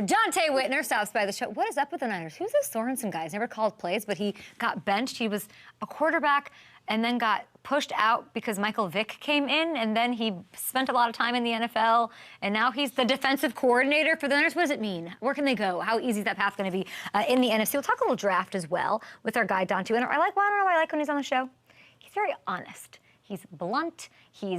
Donte Whitner stops by the show. What is up with the Niners? Who's this Sorenson guy? He's never called plays, but he got benched. He was a quarterback and then got pushed out because Michael Vick came in, and then he spent a lot of time in the NFL, and now he's the defensive coordinator for the Niners. What does it mean? Where can they go? How easy is that path going to be in the NFC? We'll talk a little draft as well with our guy, Donte Whitner. I don't know why I like when he's on the show. He's very honest. He's blunt. He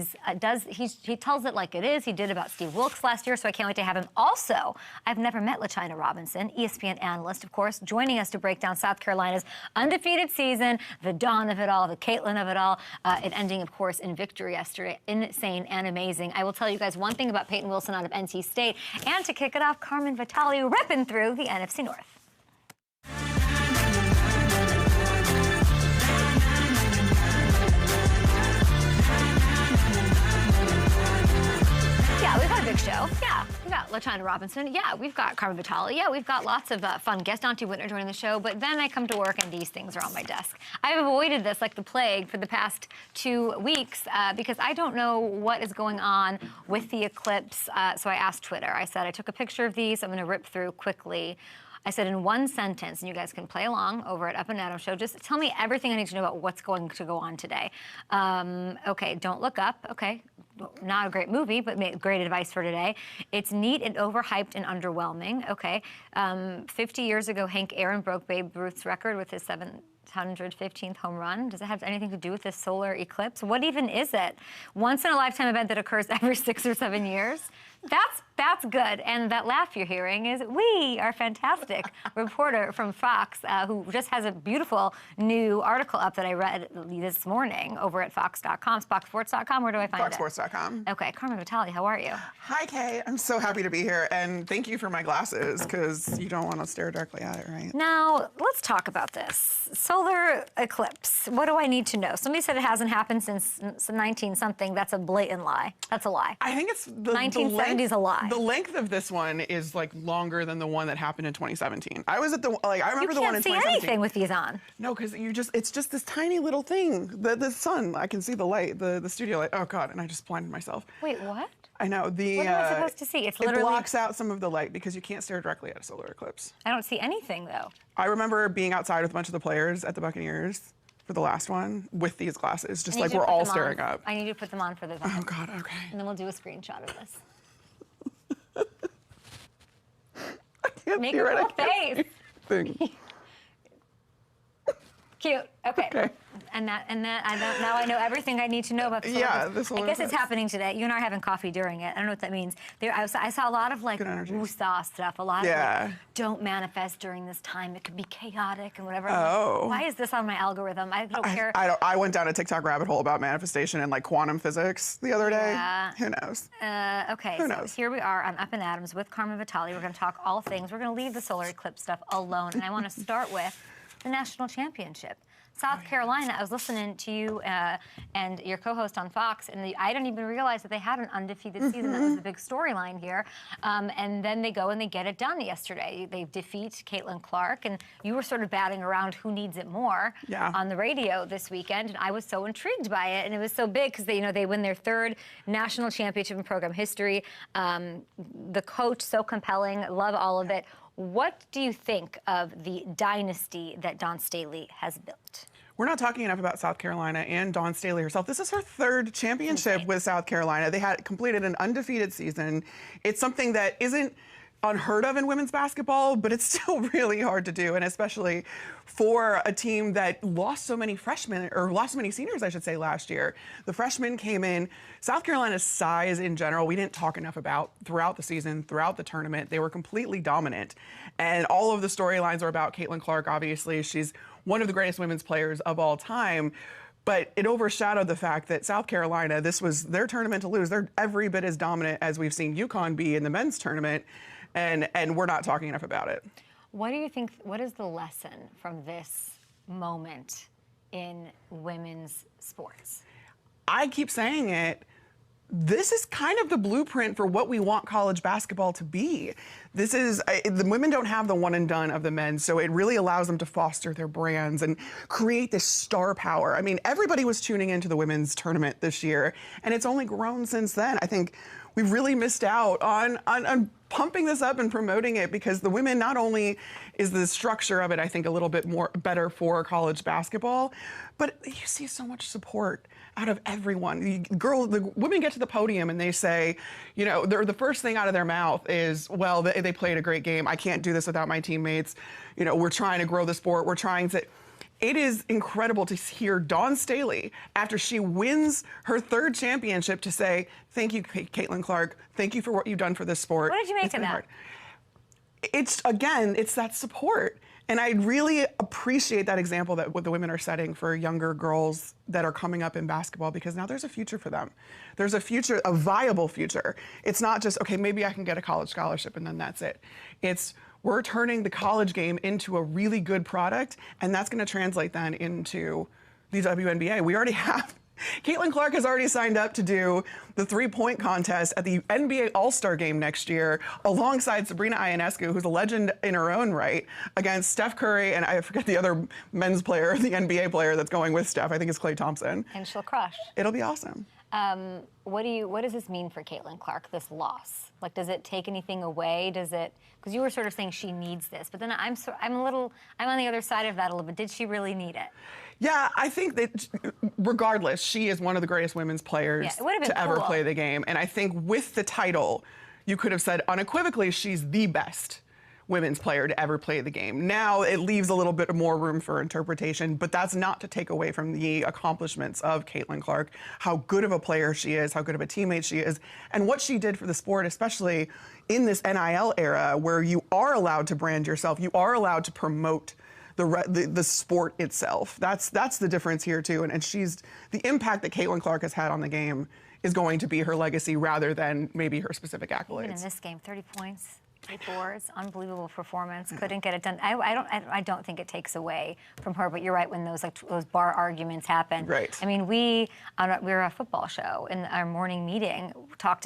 tells it like it is. He did about Steve Wilkes last year, so I can't wait to have him. Also, I've never met LaChina Robinson, ESPN analyst, of course, joining us to break down South Carolina's undefeated season, the dawn of it all, the Caitlin of it all, and ending, of course, in victory yesterday. Insane and amazing. I will tell you guys one thing about Peyton Wilson out of NC State, and to kick it off, Carmen Vitali ripping through the NFC North. Yeah, we've got a big show. Yeah, we've got LaChina Robinson. Yeah, we've got Carmen Vitali. Yeah, we've got lots of fun guests. Donte Whitner joining the show. But then I come to work and these things are on my desk. I've avoided this like the plague for the past 2 weeks because I don't know what is going on with the eclipse. So I asked Twitter. I said, I took a picture of these. I'm going to rip through quickly. I said in one sentence, and you guys can play along over at Up and Adam Show, just tell me everything I need to know about what's going to go on today. Okay, Don't Look Up. Okay, not a great movie, but great advice for today. It's neat and overhyped and underwhelming. Okay, 50 years ago, Hank Aaron broke Babe Ruth's record with his 715th home run. Does it have anything to do with this solar eclipse? What even is it? Once in a lifetime event that occurs every 6 or 7 years? That's good. And that laugh you're hearing is we, our fantastic reporter from Fox, who just has a beautiful new article up that I read this morning over at fox.com, foxsports.com. Where do I find it? Foxsports.com. Okay, Carmen Vitali, how are you? Hi, Kay. I'm so happy to be here, and thank you for my glasses, because you don't want to stare directly at it, right? Now, let's talk about this. Solar eclipse. What do I need to know? Somebody said it hasn't happened since 19-something. That's a blatant lie. That's a lie. I think it's the 1970 is a lie. The length of this one is like longer than the one that happened in 2017. I was at the I remember the one in 2017. You can't see anything with these on. No, because it's just this tiny little thing. The sun. I can see the light, the studio light. Oh God, and I just blinded myself. Wait, what? I know. What am I supposed to see? It's literally. It blocks out some of the light because you can't stare directly at a solar eclipse. I don't see anything though. I remember being outside with a bunch of the players at the Buccaneers for the last one with these glasses, just like we're all staring up. I need you to put them on for the event. Oh God, okay. And then we'll do a screenshot of this. I can't Make see a right. cool face. Thing. Cute. Okay. And now I know everything I need to know about the solar eclipse. I guess it's happening today. You and I are having coffee during it. I don't know what that means. I saw a lot of like woo-saw stuff. A lot of like, don't manifest during this time. It could be chaotic and whatever. Oh. Why is this on my algorithm? I don't care. I went down a TikTok rabbit hole about manifestation and like quantum physics the other day. Yeah. Who knows? Okay. Who knows? Here we are on Up and Adams with Carmen Vitali. We're going to talk all things. We're going to leave the solar eclipse stuff alone. And I want to start with the national championship. South Carolina, I was listening to you and your co-host on Fox, and I didn't even realize that they had an undefeated season. That was the big storyline here. And then they go and they get it done yesterday. They defeat Caitlin Clark, and you were sort of batting around who needs it more on the radio this weekend, and I was so intrigued by it, and it was so big because they win their 3rd national championship in program history. The coach, so compelling, love all of it. What do you think of the dynasty that Dawn Staley has built? We're not talking enough about South Carolina and Dawn Staley herself. This is her 3rd championship with South Carolina. They had completed an undefeated season. It's something that isn't unheard of in women's basketball, but it's still really hard to do, and especially for a team that lost so many freshmen, or lost so many seniors, I should say, last year. The freshmen came in. South Carolina's size in general, we didn't talk enough about throughout the season, throughout the tournament. They were completely dominant, and all of the storylines are about Caitlin Clark, obviously. She's one of the greatest women's players of all time. But it overshadowed the fact that South Carolina, this was their tournament to lose. They're every bit as dominant as we've seen UConn be in the men's tournament, and we're not talking enough about it. What do you think, what is the lesson from this moment in women's sports? I keep saying it. This is kind of the blueprint for what we want college basketball to be. This is, the women don't have the one and done of the men, so it really allows them to foster their brands and create this star power. I mean, everybody was tuning into the women's tournament this year, and it's only grown since then. I think we've really missed out on pumping this up and promoting it, because the women, not only is the structure of it, I think, a little bit more better for college basketball, but you see so much support out of everyone. The women get to the podium and they say, you know, the first thing out of their mouth is, well, they played a great game. I can't do this without my teammates. You know, we're trying to grow the sport. We're trying to. It is incredible to hear Dawn Staley, after she wins her 3rd championship, to say, thank you, Caitlin Clark. Thank you for what you've done for this sport. What did you make of that? Hard. It's that support. And I really appreciate that example that what the women are setting for younger girls that are coming up in basketball, because now there's a future for them. There's a future, a viable future. It's not just, okay, maybe I can get a college scholarship and then that's it. It's, we're turning the college game into a really good product, and that's going to translate then into the WNBA. We already have. Caitlin Clark has already signed up to do the 3-point contest at the NBA All-Star Game next year, alongside Sabrina Ionescu, who's a legend in her own right, against Steph Curry, and I forget the other men's player, the NBA player that's going with Steph. I think it's Klay Thompson. And she'll crush. It'll be awesome. What does this mean for Caitlin Clark, this loss? Like, does it take anything away? Does it, because you were sort of saying she needs this, but then I'm on the other side of that a little bit. Did she really need it? Yeah, I think that regardless, she is one of the greatest women's players to ever play the game. And I think with the title, you could have said unequivocally she's the best women's player to ever play the game. Now it leaves a little bit more room for interpretation, but that's not to take away from the accomplishments of Caitlin Clark, how good of a player she is, how good of a teammate she is, and what she did for the sport, especially in this NIL era where you are allowed to brand yourself, you are allowed to promote the sport itself. That's the difference here too. And she's, the impact that Caitlin Clark has had on the game is going to be her legacy rather than maybe her specific accolades. Even in this game, 30 points. 8 boards, unbelievable performance. Couldn't get it done. I don't think it takes away from her. But you're right, when those bar arguments happen. Right. I mean, we were a football show in our morning meeting.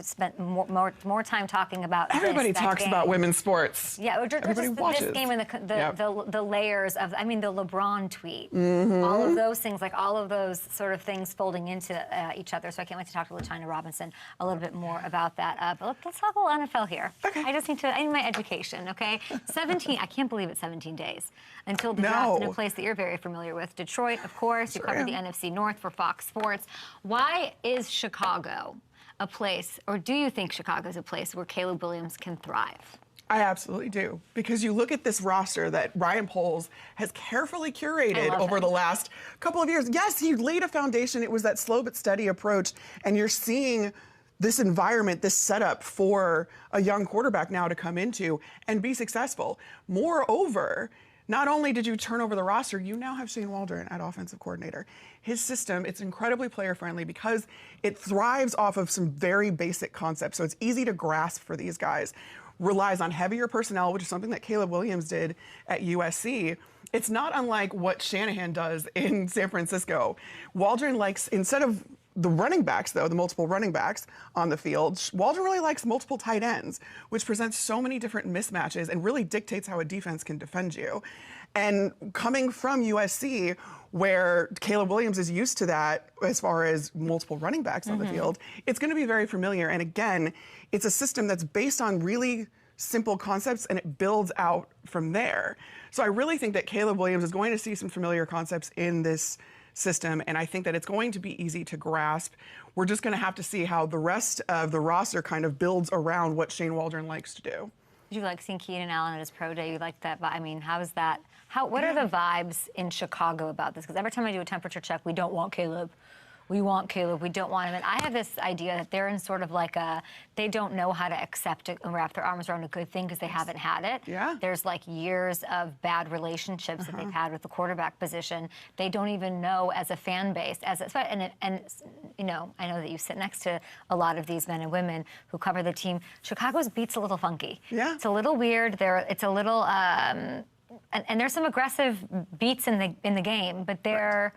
Spent more time talking about. Everybody talks about women's sports. Yeah, everybody watches. This game and the layers of. I mean, the LeBron tweet. All of those things, like all of those sort of things folding into each other. So I can't wait to talk to LaChina Robinson a little bit more about that. But let's talk a little NFL here. Okay. I just need to. My education, okay? 17, I can't believe it's 17 days until the draft in a place that you're very familiar with. Detroit, of course. You cover the NFC North for Fox Sports. Why is Chicago a place, or do you think Chicago is a place where Caleb Williams can thrive? I absolutely do, because you look at this roster that Ryan Poles has carefully curated over the last couple of years. Yes, he laid a foundation. It was that slow but steady approach, and you're seeing this environment, this setup for a young quarterback now to come into and be successful. Moreover, not only did you turn over the roster, you now have Shane Waldron at offensive coordinator. His system, it's incredibly player-friendly because it thrives off of some very basic concepts, so it's easy to grasp for these guys. Relies on heavier personnel, which is something that Caleb Williams did at USC. It's not unlike what Shanahan does in San Francisco. Waldron likes, instead of the running backs, though, the multiple running backs on the field, Waldron really likes multiple tight ends, which presents so many different mismatches and really dictates how a defense can defend you. And coming from USC, where Caleb Williams is used to that as far as multiple running backs on the field, it's going to be very familiar. And again, it's a system that's based on really simple concepts, and it builds out from there. So I really think that Caleb Williams is going to see some familiar concepts in this system, and I think that it's going to be easy to grasp. We're just going to have to see how the rest of the roster kind of builds around what Shane Waldron likes to do. Did you like seeing Keenan Allen at his pro day? You liked that? I mean, how is that? What are the vibes in Chicago about this? Because every time I do a temperature check, we don't want Caleb. We want Caleb. We don't want him. And I have this idea that they're in sort of like they don't know how to accept it and wrap their arms around a good thing because they haven't had it. Yeah. There's like years of bad relationships that they've had with the quarterback position. They don't even know as a fan base, and you know, I know that you sit next to a lot of these men and women who cover the team. Chicago's beat's a little funky. Yeah. It's a little weird. It's a little, and there's some aggressive beats in the game, but they're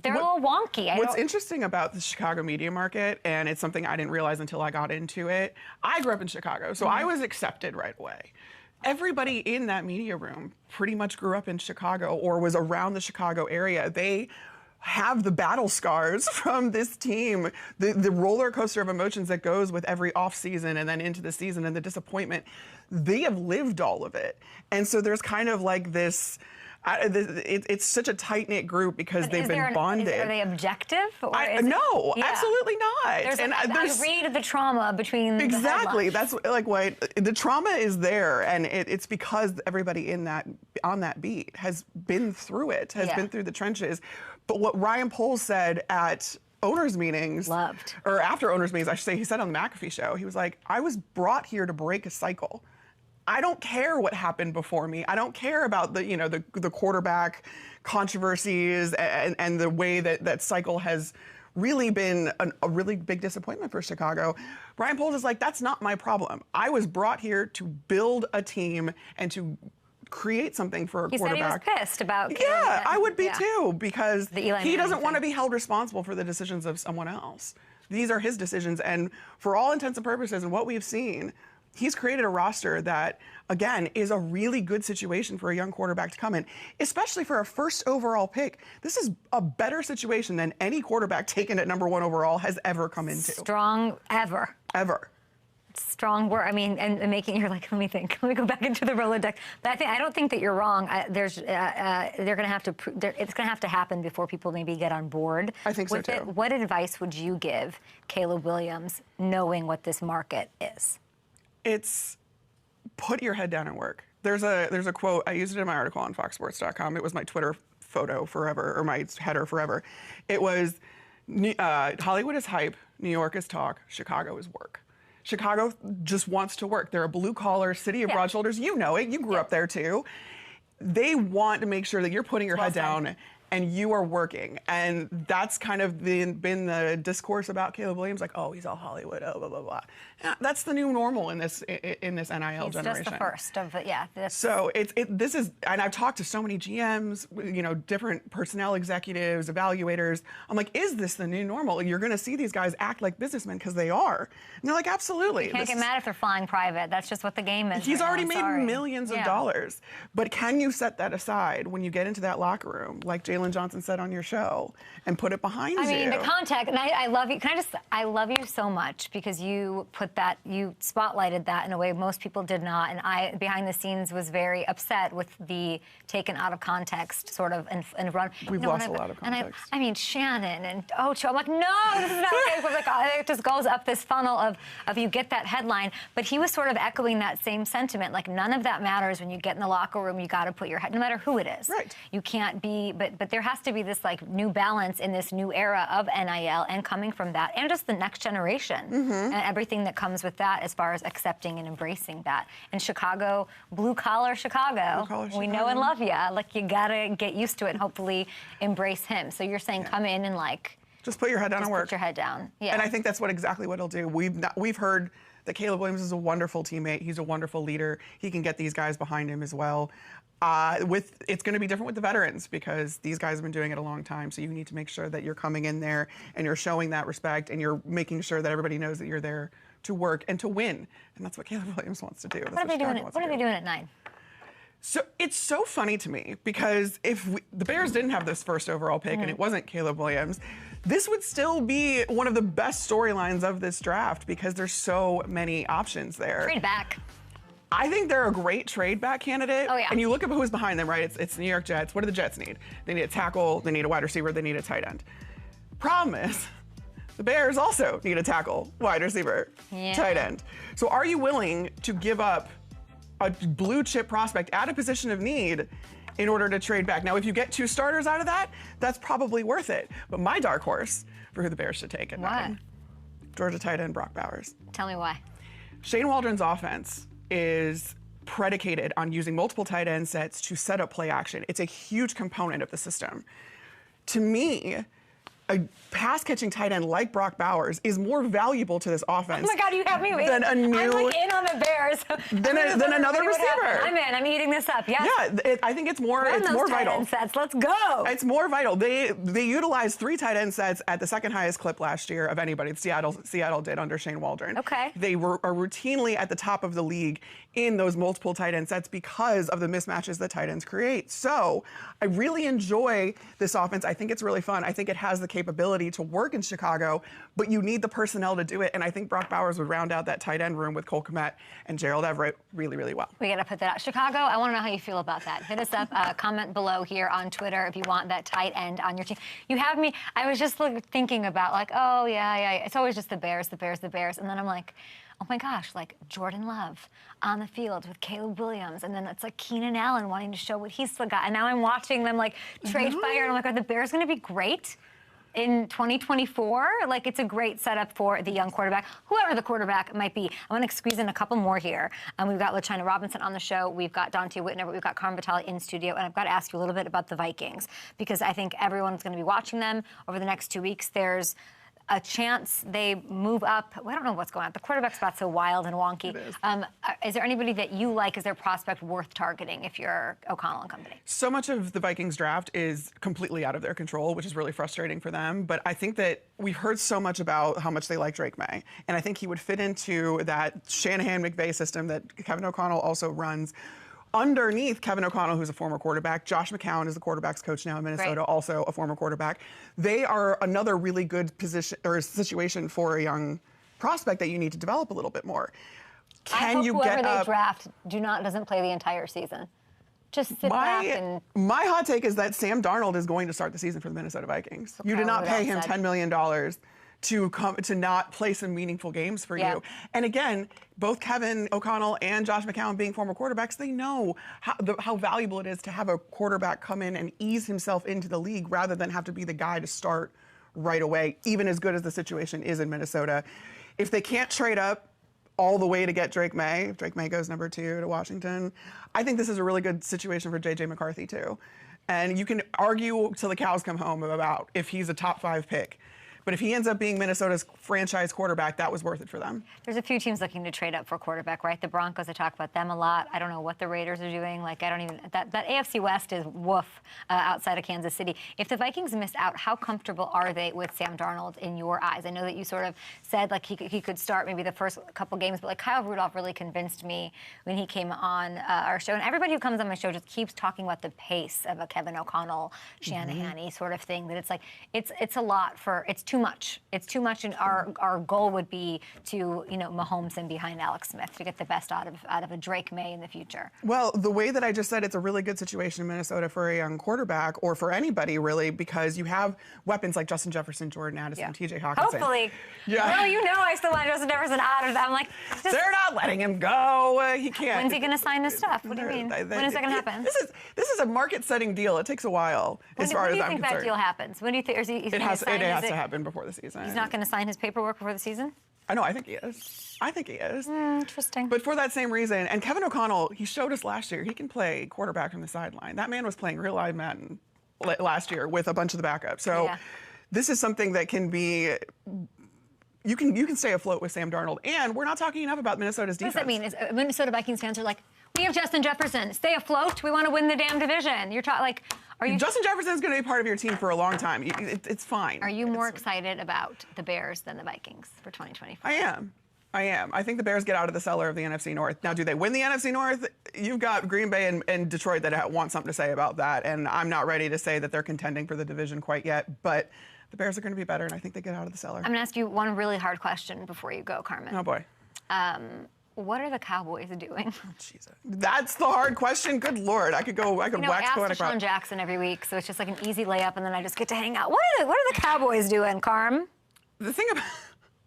a little wonky. What's interesting about the Chicago media market, and it's something I didn't realize until I got into it, I grew up in Chicago, so I was accepted right away. Everybody in that media room pretty much grew up in Chicago or was around the Chicago area. They have the battle scars from this team, the roller coaster of emotions that goes with every offseason and then into the season and the disappointment. They have lived all of it. And so there's kind of like this, it's such a tight-knit group because they've been bonded. Are they objective? Or no, absolutely not. I read the trauma between exactly. That's like what the trauma is there, and it's because everybody on that beat has been through it, has been through the trenches. But what Ryan Poles said at owners meetings, or after owners meetings, I should say, he said on the McAfee show, he was like, I was brought here to break a cycle. I don't care what happened before me. I don't care about the quarterback controversies and the way that cycle has really been a really big disappointment for Chicago. Ryan Poles is like, that's not my problem. I was brought here to build a team and to create something for a quarterback. He said he was pissed about. Yeah, I would be too, because he doesn't want to be held responsible for the decisions of someone else. These are his decisions, and for all intents and purposes, and what we've seen, he's created a roster that, again, is a really good situation for a young quarterback to come in, especially for a first overall pick. This is a better situation than any quarterback taken at #1 overall has ever come into. Strong ever. Ever. Strong word. I mean, and making you're like, let me think. Let me go back into the Rolodex. But I don't think that you're wrong. They're going to have to. It's going to have to happen before people maybe get on board. I think so too. What advice would you give Caleb Williams, knowing what this market is? It's put your head down and work. There's a quote. I used it in my article on FoxSports.com. It was my Twitter photo forever, or my header forever. It was Hollywood is hype, New York is talk, Chicago is work. Chicago just wants to work. They're a blue-collar city of broad shoulders. You know it. You grew up there, too. They want to make sure that you're putting your head down and you are working. And that's kind of been the discourse about Caleb Williams, like, oh, he's all Hollywood, oh, blah, blah, blah. Yeah, that's the new normal in this NIL generation. He's just the first of it, yeah. So this is, and I've talked to so many GMs, different personnel executives, evaluators. I'm like, is this the new normal? You're going to see these guys act like businessmen, because they are. And they're like, absolutely. You can't get mad if they're flying private. That's just what the game is. He's already made millions of dollars. But can you set that aside when you get into that locker room, like Jalen Johnson said on your show, and put it behind you? I mean, the context, and I love you. I love you so much because you you spotlighted that in a way most people did not. And I, behind the scenes, was very upset with the taken out of context sort of and run. We've lost a lot of context. And I mean, Shannon and Ocho, I'm like, no, this is not okay. But like, it just goes up this funnel of you get that headline. But he was sort of echoing that same sentiment. Like, none of that matters when you get in the locker room. You got to put your head, no matter who it is. Right. You can't be, but there has to be this like new balance in this new era of NIL and coming from that, and just the next generation and everything that comes with that as far as accepting and embracing that. And Chicago, blue-collar Chicago, we know and love you. Like, you got to get used to it and hopefully embrace him. So you're saying come in and like... Just put your head down and work. Put your head down, yeah. And I think that's exactly what he'll do. We've heard that Caleb Williams is a wonderful teammate. He's a wonderful leader. He can get these guys behind him as well. It's going to be different with the veterans because these guys have been doing it a long time. So you need to make sure that you're coming in there and you're showing that respect and you're making sure that everybody knows that you're there to work and to win. And that's what Caleb Williams wants to do. What are they doing at 9? So it's so funny to me because if the Bears didn't have this first overall pick and it wasn't Caleb Williams, this would still be one of the best storylines of this draft because there's so many options there. Trade back. I think they're a great trade back candidate. Oh, yeah. And you look at who's behind them, right? It's New York Jets. What do the Jets need? They need a tackle, they need a wide receiver, they need a tight end. Problem is, the Bears also need a tackle, wide receiver, tight end. So are you willing to give up a blue chip prospect at a position of need in order to trade back? Now, if you get 2 starters out of that, that's probably worth it. But my dark horse for who the Bears should take at 9, Georgia tight end Brock Bowers. Tell me why. Shane Waldron's offense is predicated on using multiple tight end sets to set up play action. It's a huge component of the system. To me, a pass-catching tight end like Brock Bowers is more valuable to this offense. Oh my God, you have me waiting. I'm like in on the Bears. Than another receiver. I'm in. I'm eating this up. Yes. Yeah, I think it's more. Run it's those more tight vital. end sets. Let's go. It's more vital. They utilized 3 tight end sets at the second highest clip last year of anybody. Seattle did under Shane Waldron. Okay. They are routinely at the top of the league in those multiple tight end sets because of the mismatches that tight ends create. So I really enjoy this offense. I think it's really fun. I think it has the capability to work in Chicago, but you need the personnel to do it. And I think Brock Bowers would round out that tight end room with Cole Kmet and Gerald Everett really, really well. We got to put that out. Chicago, I want to know how you feel about that. Hit us up, comment below here on Twitter if you want that tight end on your team. You have me, I was just thinking about like, oh yeah, it's always just the Bears. And then I'm like, oh my gosh, like Jordan Love on the field with Caleb Williams. And then it's like Keenan Allen wanting to show what he's still got. And now I'm watching them like trade fire. And I'm like, are the Bears going to be great in 2024? Like, it's a great setup for the young quarterback, whoever the quarterback might be. I want to squeeze in a couple more here. We've got LaChina Robinson on the show. We've got Donte Whitner, but we've got Carmen Vitali in studio. And I've got to ask you a little bit about the Vikings, because I think everyone's going to be watching them over the next 2 weeks. There's a chance they move up. I don't know what's going on. The quarterback spot's so wild and wonky. Is there anybody that you like? Is their prospect worth targeting if you're O'Connell and company? So much of the Vikings draft is completely out of their control, which is really frustrating for them. But I think that we've heard so much about how much they like Drake May. And I think he would fit into that Shanahan-McVay system that Kevin O'Connell also runs. Underneath Kevin O'Connell, who's a former quarterback, Josh McCown is the quarterback's coach now in Minnesota, Right. also a former quarterback. They are another really good position or situation for a young prospect that you need to develop a little bit more. I hope whoever they draft doesn't play the entire season. Just sit back and... My hot take is that Sam Darnold is going to start the season for the Minnesota Vikings. You did not pay him $10 million to not play some meaningful games for you. And again, both Kevin O'Connell and Josh McCown being former quarterbacks, they know how valuable it is to have a quarterback come in and ease himself into the league rather than have to be the guy to start right away, even as good as the situation is in Minnesota. If they can't trade up all the way to get Drake May, if Drake May goes number 2 to Washington, I think this is a really good situation for J.J. McCarthy too. And you can argue till the cows come home about if he's a top 5 pick. But if he ends up being Minnesota's franchise quarterback, that was worth it for them. There's a few teams looking to trade up for quarterback, right? The Broncos, I talk about them a lot. I don't know what the Raiders are doing. Like, I don't even... That AFC West is woof outside of Kansas City. If the Vikings miss out, how comfortable are they with Sam Darnold in your eyes? I know that you sort of said, like, he could start maybe the first couple games, but, like, Kyle Rudolph really convinced me when he came on our show. And everybody who comes on my show just keeps talking about the pace of a Kevin O'Connell, Shanahan-y sort of thing, that it's like, it's a lot for... It's too much. It's too much, and our goal would be to, Mahomes and behind Alex Smith to get the best out of a Drake May in the future. Well, the way that I just said, it's a really good situation in Minnesota for a young quarterback, or for anybody really, because you have weapons like Justin Jefferson, Jordan Addison, T.J. Hawkinson. Hopefully. Yeah. Well, I still want Justin Jefferson out of that. I'm like, they're not letting him go. He can't. When's he going to sign his stuff? What do you mean? When is that going to happen? This is a market-setting deal. It takes a while, as far as I'm concerned. When do you think that deal happens? When do you think? It has to happen before the season. He's not going to sign his paperwork before the season? I know. I think he is. Interesting. But for that same reason, and Kevin O'Connell, he showed us last year he can play quarterback from the sideline. That man was playing real live Madden last year with a bunch of the backups. So this is something that can be. You can stay afloat with Sam Darnold, and we're not talking enough about Minnesota's defense. What does that mean? Minnesota Vikings fans are like, we have Justin Jefferson. Stay afloat. We want to win the damn division. You're like, are you? Justin Jefferson is going to be part of your team for a long time. It's fine. Are you more excited about the Bears than the Vikings for 2024? I am. I think the Bears get out of the cellar of the NFC North. Now, do they win the NFC North? You've got Green Bay and Detroit that want something to say about that, and I'm not ready to say that they're contending for the division quite yet, but the Bears are going to be better, and I think they get out of the cellar. I'm going to ask you one really hard question before you go, Carmen. Oh, boy. What are the Cowboys doing? Oh, Jesus. That's the hard question. Good Lord. I could wax poetic about Deshaun Jackson every week, so it's just like an easy layup, and then I just get to hang out. What are the Cowboys doing, Carm? The thing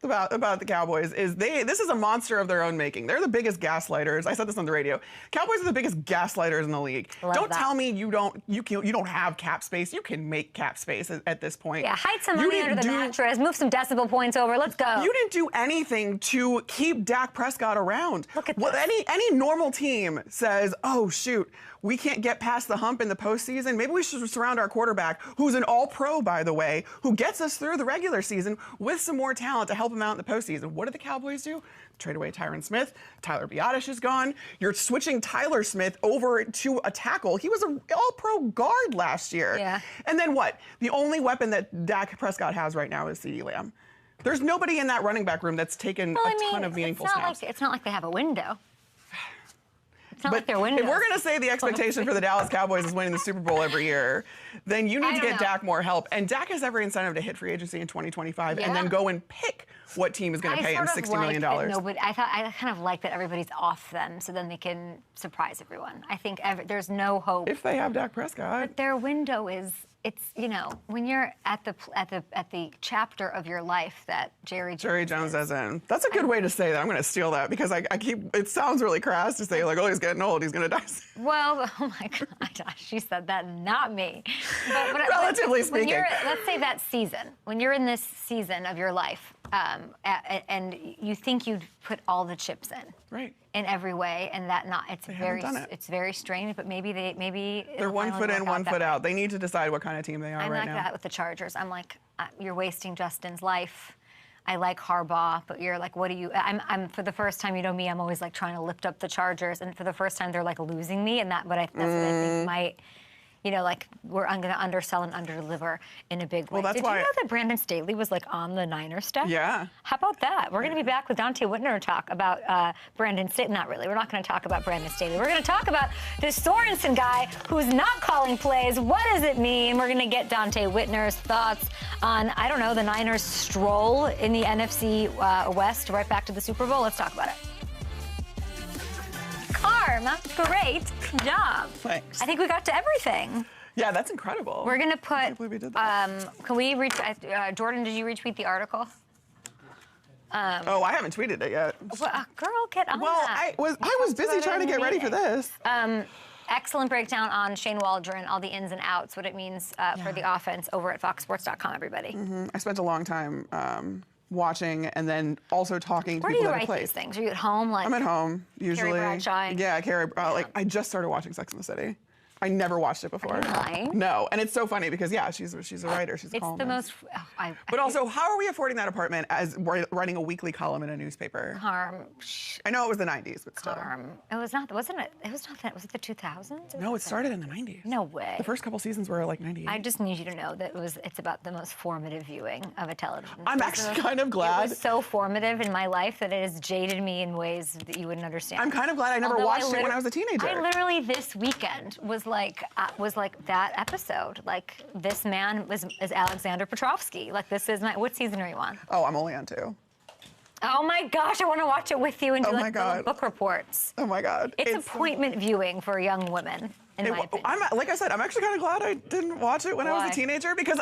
about the Cowboys is this is a monster of their own making. They're the biggest gaslighters. I said this on the radio. Cowboys are the biggest gaslighters in the league. Don't tell me you don't have cap space. You can make cap space at this point. Yeah, hide some money under the mattress, move some decibel points over. Let's go. You didn't do anything to keep Dak Prescott around. Look at this. Any normal team says, oh shoot, we can't get past the hump in the postseason. Maybe we should surround our quarterback, who's an all-pro, by the way, who gets us through the regular season with some more talent to help him out in the postseason. What did the Cowboys do? Trade away Tyron Smith. Tyler Biadasz is gone. You're switching Tyler Smith over to a tackle. He was an all-pro guard last year. Yeah. And then what? The only weapon that Dak Prescott has right now is CeeDee Lamb. There's nobody in that running back room that's taken a ton of meaningful snaps. It's not like they have a window. It's not like they're windows. If we're going to say the expectation for the Dallas Cowboys is winning the Super Bowl every year, then you need to get Dak more help. And Dak has every incentive to hit free agency in 2025 and then go and pick what team is going to pay him $60 million. I kind of like that everybody's off them so then they can surprise everyone. I think there's no hope. If they have Dak Prescott. But their window is, it's, when you're at the chapter of your life that Jerry Jones is in. That's a good way to say that. I'm going to steal that because it sounds really crass to say like, oh, he's getting old, he's going to die soon. Well, oh my God, she said that, not me. But relatively speaking. Let's say that season, when you're in this season of your life, and you think you'd put all the chips in every way, and it's very strange. But maybe they're 1 foot in, 1 foot out. They need to decide what kind of team they are right now. I'm like that with the Chargers. I'm like, you're wasting Justin's life. I like Harbaugh, but you're like, what do you? I'm for the first time, you know me, I'm always like trying to lift up the Chargers, and for the first time, they're like losing me, and that's what I think might. Like I'm going to undersell and underdeliver in a big way. Well, Did you know that Brandon Staley was like on the Niners staff? Yeah. How about that? We're going to be back with Donte Whitner to talk about Brandon Staley. Not really. We're not going to talk about Brandon Staley. We're going to talk about this Sorenson guy who's not calling plays. What does it mean? We're going to get Donte Whitner's thoughts on, I don't know, the Niners' stroll in the NFC West right back to the Super Bowl. Let's talk about it. Carm, great job. Thanks. I think we got to everything. Yeah, that's incredible. We're going to put, I can't believe we did that. Can we Jordan, did you retweet the article? Oh, I haven't tweeted it yet. Well, girl, get on that. I was busy trying to get ready for this. Excellent breakdown on Shane Waldron, all the ins and outs, what it means for the offense over at foxsports.com, everybody. I spent a long time watching and then also talking to people that have played. Where do you write these things? Are you at home? I'm at home, usually. Carrie Bradshaw? Yeah, Carrie. I just started watching Sex and the City. I never watched it before. Are you lying? No, and it's so funny because she's a writer. She's a columnist. It's the most. But also, how are we affording that apartment as writing a weekly column in a newspaper? Carm. I know it was the 90s, but still. Carm. It was not. Wasn't it? It was not that. Was it the 2000s? No, it started in the 90s. No way. The first couple seasons were like 98. I just need you to know that it's about the most formative viewing of a television. I'm actually kind of glad. It was so formative in my life that it has jaded me in ways that you wouldn't understand. I'm kind of glad I never watched it when I was a teenager. I literally this weekend was like that episode. Like this man is Alexander Petrovsky. Like this is what season are you on? Oh, I'm only on 2. Oh my gosh, I want to watch it with you and do little book reports. Oh my God. It's appointment viewing for young women. Like I said, I'm actually kind of glad I didn't watch it when I was a teenager because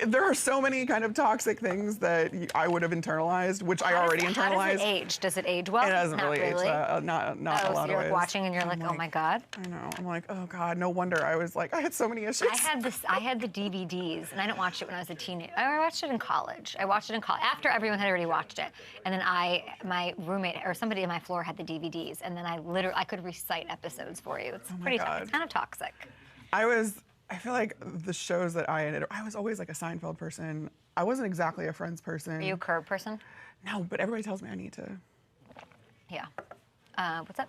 there are so many kind of toxic things that I would have internalized, which I already internalized. How does it age? Does it age well? It doesn't really age. Not a lot of ways. You're watching and you're like, oh my God. I know. I'm like, oh God, no wonder I was like, I had so many issues. I had the DVDs and I didn't watch it when I was a teenager. I watched it in college. After everyone had already watched it. And then my roommate or somebody on my floor had the DVDs and then I could recite episodes for you. It's pretty tough. It's kind of toxic. I feel like the shows that I was always like a Seinfeld person. I wasn't exactly a Friends person. Are you a Curb person? No, but everybody tells me I need to. Yeah. What's up?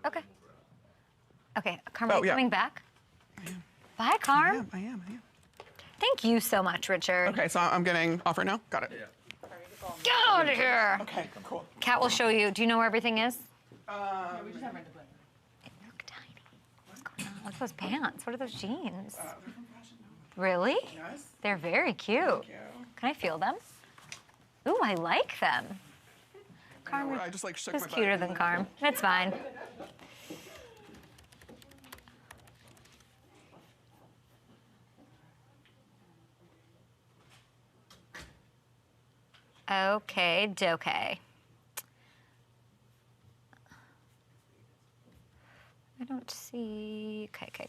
Okay. Okay, Carmen, are you coming back? I am. Bye, Carm. I am. Thank you so much, Richard. Okay, so I'm getting off right now? Got it. Yeah. Get out of here. Okay, cool. Kat will show you. Do you know where everything is? We just have rent the plane. What's those pants? What are those jeans? They're from Fashion Nova. Really? Yes. They're very cute. Thank you. Can I feel them? Ooh, I like them. Carmen, I just like shook who's my butt. cuter than Carm? It's fine. Okay, doke. I don't see. Okay.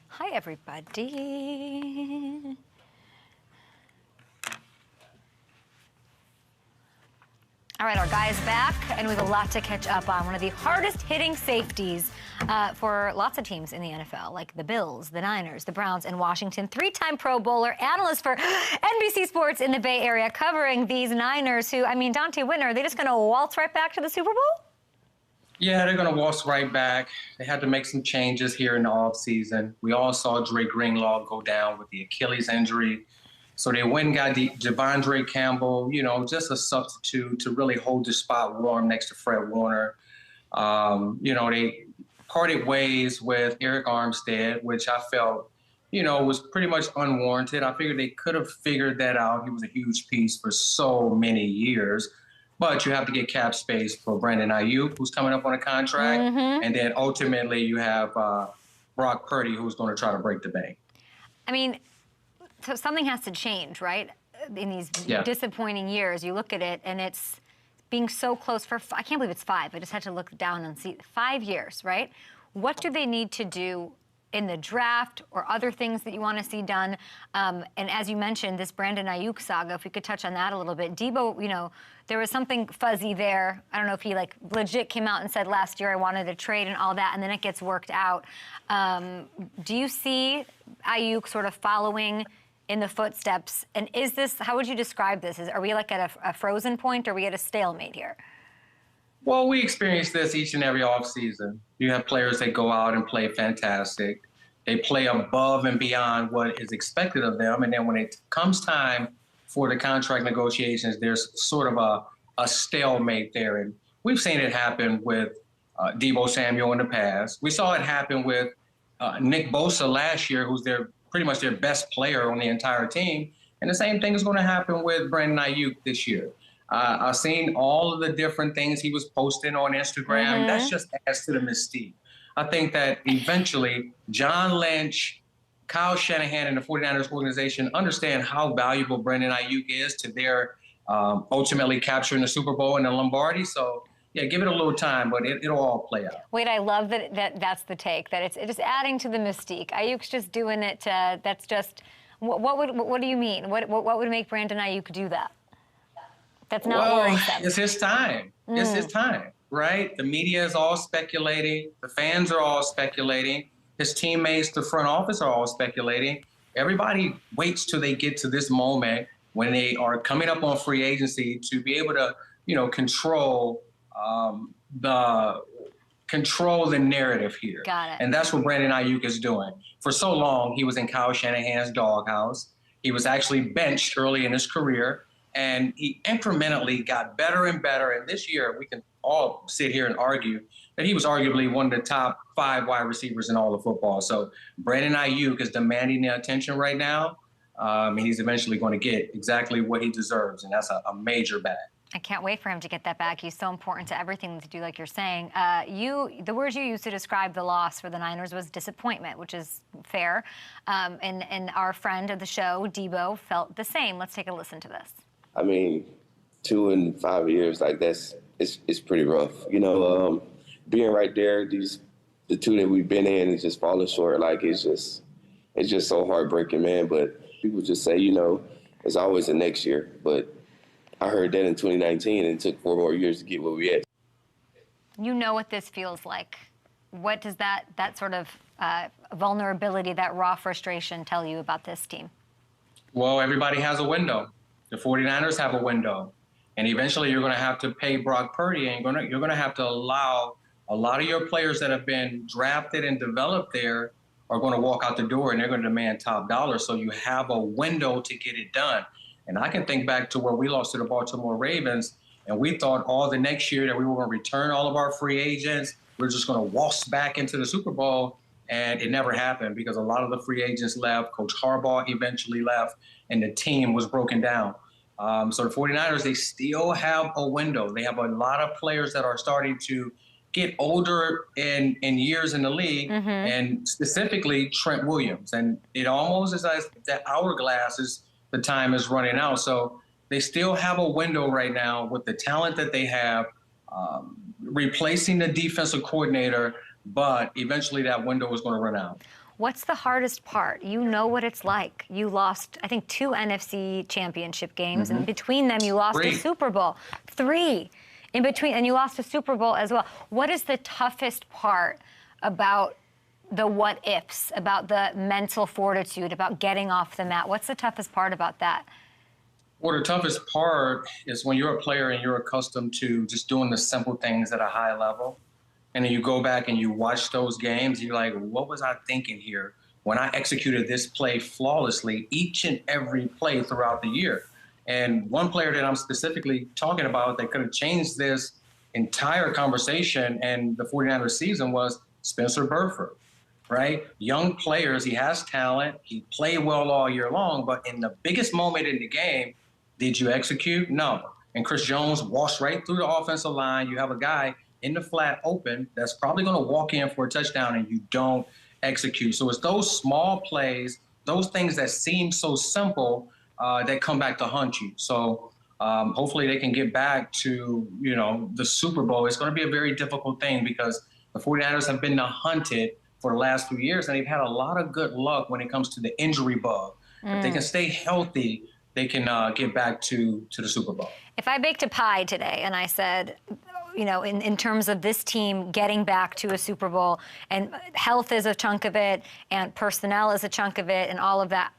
Hi, everybody. All right, our guy's back, and we have a lot to catch up on. One of the hardest hitting safeties for lots of teams in the NFL, like the Bills, the Niners, the Browns, and Washington. Three-time Pro Bowler, analyst for NBC Sports in the Bay Area, covering these Niners who, I mean, Donte Whitner, are they just going to waltz right back to the Super Bowl? Yeah, they're going to waltz right back. They had to make some changes here in the offseason. We all saw Dre Greenlaw go down with the Achilles injury. So they went and got Devondre Campbell, you know, just a substitute to really hold the spot warm next to Fred Warner. You know, they parted ways with Eric Armstead, which I felt, you know, was pretty much unwarranted. I figured they could have figured that out. He was a huge piece for so many years. But you have to get cap space for Brandon Ayuk, who's coming up on a contract. And then ultimately you have Brock Purdy, who's going to try to break the bank. I mean, so something has to change, right? In these disappointing years, you look at it, and it's being so close for, I can't believe it's 5. I just had to look down and see 5 years, right? What do they need to do in the draft or other things that you want to see done? And as you mentioned, this Brandon Ayuk saga, if we could touch on that a little bit. Debo, you know, there was something fuzzy there. I don't know if he, like, legit came out and said last year I wanted a trade and all that, and then it gets worked out. Do you see Ayuk sort of following in the footsteps? And is this, how would you describe this? Are we like at a frozen point, or are we at a stalemate here? Well, we experience this each and every offseason. You have players that go out and play fantastic. They play above and beyond what is expected of them. And then when it comes time for the contract negotiations, there's sort of a stalemate there. And we've seen it happen with Deebo Samuel in the past. We saw it happen with Nick Bosa last year, who's pretty much their best player on the entire team. And the same thing is going to happen with Brandon Ayuk this year. I've seen all of the different things he was posting on Instagram. That's just adds to the mystique. I think that eventually John Lynch, Kyle Shanahan, and the 49ers organization understand how valuable Brandon Ayuk is to their ultimately capturing the Super Bowl and the Lombardi. So, yeah, give it a little time, but it'll all play out. Wait, I love that's the take, that it's just adding to the mystique. Ayuk's just doing it. That's just, what do you mean? What would make Brandon Ayuk do that? That's not worrisome. It's his time. It's his time, right? The media is all speculating. The fans are all speculating. His teammates, the front office are all speculating. Everybody waits till they get to this moment when they are coming up on free agency to be able to, you know, control the narrative here. Got it. And that's what Brandon Ayuk is doing. For so long, he was in Kyle Shanahan's doghouse. He was actually benched early in his career. And he incrementally got better and better. And this year, we can all sit here and argue that he was arguably one of the top 5 wide receivers in all of football. So Brandon Ayuk is demanding the attention right now. And he's eventually going to get exactly what he deserves. And that's a major bag. I can't wait for him to get that back. He's so important to everything to do, like you're saying. The words you used to describe the loss for the Niners was disappointment, which is fair. And our friend of the show, Debo, felt the same. Let's take a listen to this. I mean, 2 and 5 years, like it's pretty rough. You know, being right there, the 2 that we've been in is just falling short. Like it's just so heartbreaking, man. But people just say, you know, it's always the next year. But I heard that in 2019, and it took 4 more years to get where we at. You know what this feels like. What does that sort of vulnerability, that raw frustration tell you about this team? Well, everybody has a window. The 49ers have a window, and eventually you're going to have to pay Brock Purdy, and you're going to have to allow a lot of your players that have been drafted and developed there are going to walk out the door, and they're going to demand top dollar. So you have a window to get it done. And I can think back to where we lost to the Baltimore Ravens, and we thought all the next year that we were going to return all of our free agents. We're just going to waltz back into the Super Bowl, and it never happened because a lot of the free agents left. Coach Harbaugh eventually left, and the team was broken down. So the 49ers, they still have a window. They have a lot of players that are starting to get older in years in the league, and specifically Trent Williams. And it almost is as that hourglass is the time is running out. So they still have a window right now with the talent that they have, replacing the defensive coordinator, but eventually that window is going to run out. What's the hardest part? You know what it's like. You lost, I think, 2 NFC championship games, and between them you lost a Super Bowl. 3 in between, and you lost a Super Bowl as well. What is the toughest part about the what-ifs, about the mental fortitude, about getting off the mat? What's the toughest part about that? Well, the toughest part is when you're a player and you're accustomed to just doing the simple things at a high level. And then you go back and you watch those games, you're like, what was I thinking here when I executed this play flawlessly each and every play throughout the year? And one player that I'm specifically talking about that could have changed this entire conversation and the 49ers season was Spencer Burford, right? Young players, he has talent, he played well all year long, but in the biggest moment in the game, did you execute? No. And Chris Jones walks right through the offensive line. You have a guy in the flat open that's probably going to walk in for a touchdown and you don't execute. So it's those small plays, those things that seem so simple that come back to haunt you. So hopefully they can get back to, the Super Bowl. It's going to be a very difficult thing because the 49ers have been hunted for the last few years, and they've had a lot of good luck when it comes to the injury bug. If they can stay healthy, they can get back to the Super Bowl. If I baked a pie today and I said, in terms of this team getting back to a Super Bowl, and health is a chunk of it, and personnel is a chunk of it, and all of that,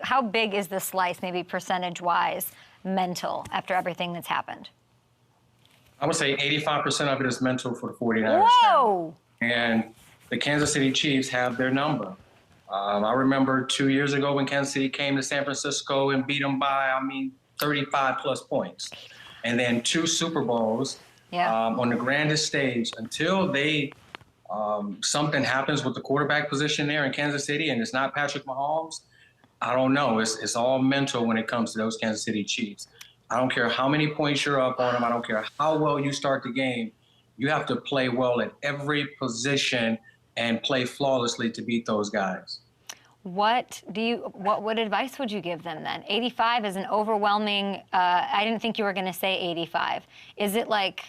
how big is the slice, maybe percentage-wise, mental, after everything that's happened? I would say 85% of it is mental for the 49ers. Whoa! And the Kansas City Chiefs have their number. I remember 2 years ago when Kansas City came to San Francisco and beat them by, 35-plus points. And then 2 Super Bowls. On the grandest stage until something happens with the quarterback position there in Kansas City and it's not Patrick Mahomes. I don't know. It's all mental when it comes to those Kansas City Chiefs. I don't care how many points you're up on them. I don't care how well you start the game. You have to play well at every position and play flawlessly to beat those guys. What advice would you give them then? 85 is an overwhelming, I didn't think you were going to say 85. Is it like,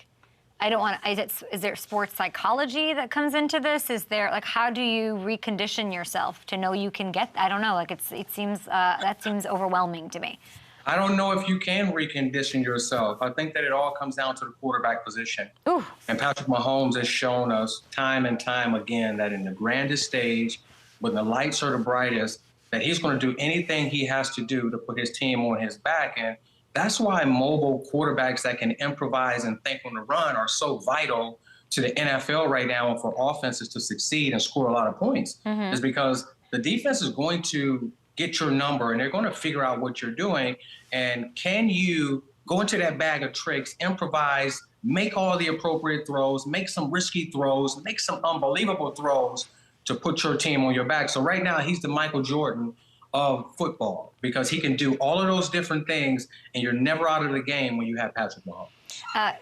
is there sports psychology that comes into this? Is there, how do you recondition yourself to know you can get, I don't know, that seems overwhelming to me. I don't know if you can recondition yourself. I think that it all comes down to the quarterback position. Ooh. And Patrick Mahomes has shown us time and time again that in the grandest stage, when the lights are the brightest, that he's going to do anything he has to do to put his team on his back. And that's why mobile quarterbacks that can improvise and think on the run are so vital to the NFL right now and for offenses to succeed and score a lot of points. Is because the defense is going to get your number and they're going to figure out what you're doing. And can you go into that bag of tricks, improvise, make all the appropriate throws, make some risky throws, make some unbelievable throws to put your team on your back. So right now he's the Michael Jordan of football because he can do all of those different things and you're never out of the game when you have Patrick Mahomes.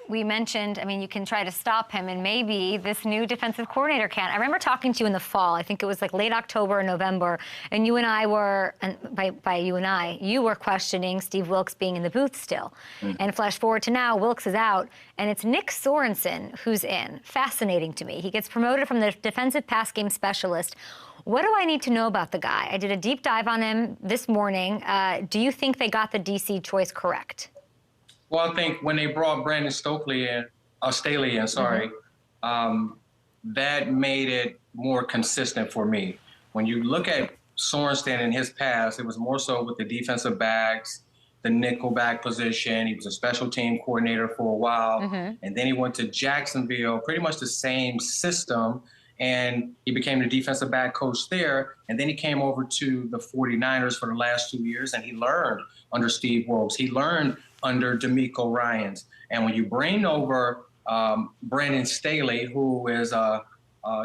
We mentioned, you can try to stop him, and maybe this new defensive coordinator can. I remember talking to you in the fall. I think it was late October or November, and you and I were, and by you and I, you were questioning Steve Wilks being in the booth still. And flash forward to now, Wilks is out, and it's Nick Sorenson who's in. Fascinating to me. He gets promoted from the defensive pass game specialist. What do I need to know about the guy? I did a deep dive on him this morning. Do you think they got the DC choice correct? Well, I think when they brought Brandon Staley in, that made it more consistent for me. When you look at Sorensen in his past, it was more so with the defensive backs, the nickel back position. He was a special team coordinator for a while. And then he went to Jacksonville, pretty much the same system. And he became the defensive back coach there. And then he came over to the 49ers for the last 2 years, and he learned under Steve Wilks. He learned under DeMeco Ryans. And when you bring over Brandon Staley, who is a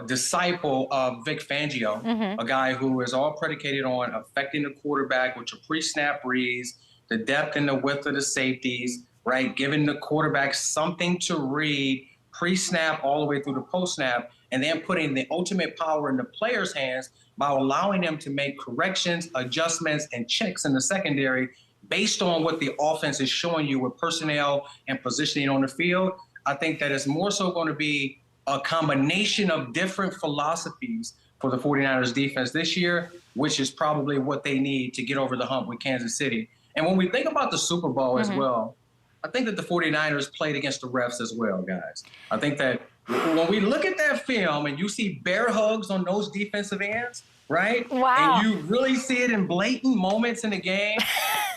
disciple of Vic Fangio, a guy who is all predicated on affecting the quarterback with your pre-snap reads, the depth and the width of the safeties, right? Giving the quarterback something to read pre-snap all the way through the post-snap, and then putting the ultimate power in the players' hands by allowing them to make corrections, adjustments, and checks in the secondary based on what the offense is showing you with personnel and positioning on the field. I think that it's more so going to be a combination of different philosophies for the 49ers defense this year, which is probably what they need to get over the hump with Kansas City. And when we think about the Super Bowl as well, I think that the 49ers played against the refs as well, guys. I think that when we look at that film and you see bear hugs on those defensive ends, right? Wow. And you really see it in blatant moments in the game.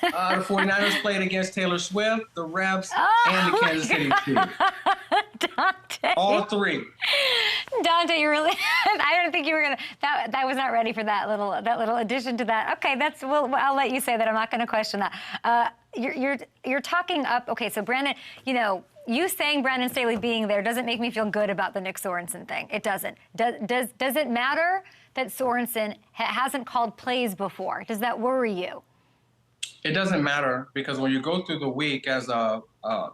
The 49ers played against Taylor Swift, the refs, and the Kansas City Chiefs. Donte. All three. Donte, you really, I don't think you were going to, that was not ready for that little addition to that. Okay, I'll let you say that. I'm not going to question that. You're talking up, okay, so Brandon, you saying Brandon Staley being there doesn't make me feel good about the Nick Sorenson thing. It doesn't. Does it matter that Sorenson hasn't called plays before? Does that worry you? It doesn't matter, because when you go through the week as